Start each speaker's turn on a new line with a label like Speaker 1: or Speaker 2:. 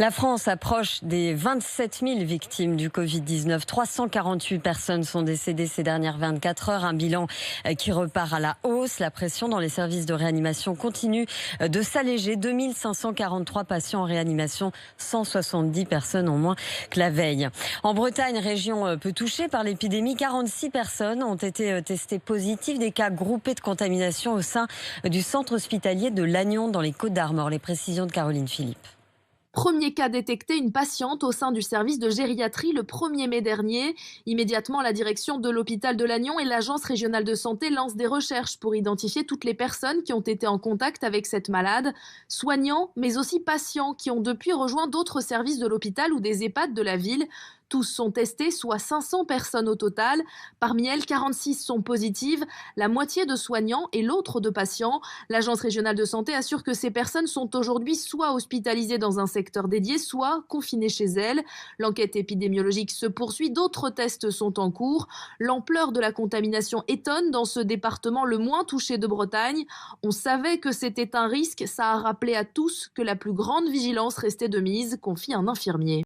Speaker 1: La France approche des 27 000 victimes du Covid-19. 348 personnes sont décédées ces dernières 24 heures. Un bilan qui repart à la hausse. La pression dans les services de réanimation continue de s'alléger. 2543 patients en réanimation, 170 personnes en moins que la veille. En Bretagne, région peu touchée par l'épidémie, 46 personnes ont été testées positives. Des cas groupés de contamination au sein du centre hospitalier de Lannion dans les Côtes-d'Armor. Les précisions de Caroline Philippe.
Speaker 2: Premier cas détecté, une patiente au sein du service de gériatrie le 1er mai dernier. Immédiatement, la direction de l'hôpital de Lannion et l'agence régionale de santé lancent des recherches pour identifier toutes les personnes qui ont été en contact avec cette malade, soignants, mais aussi patients qui ont depuis rejoint d'autres services de l'hôpital ou des EHPAD de la ville. Tous sont testés, soit 500 personnes au total. Parmi elles, 46 sont positives, la moitié de soignants et l'autre de patients. L'agence régionale de santé assure que ces personnes sont aujourd'hui soit hospitalisées dans un secteur dédié, soit confinées chez elles. L'enquête épidémiologique se poursuit, d'autres tests sont en cours. L'ampleur de la contamination étonne dans ce département le moins touché de Bretagne. On savait que c'était un risque, ça a rappelé à tous que la plus grande vigilance restait de mise, confie un infirmier.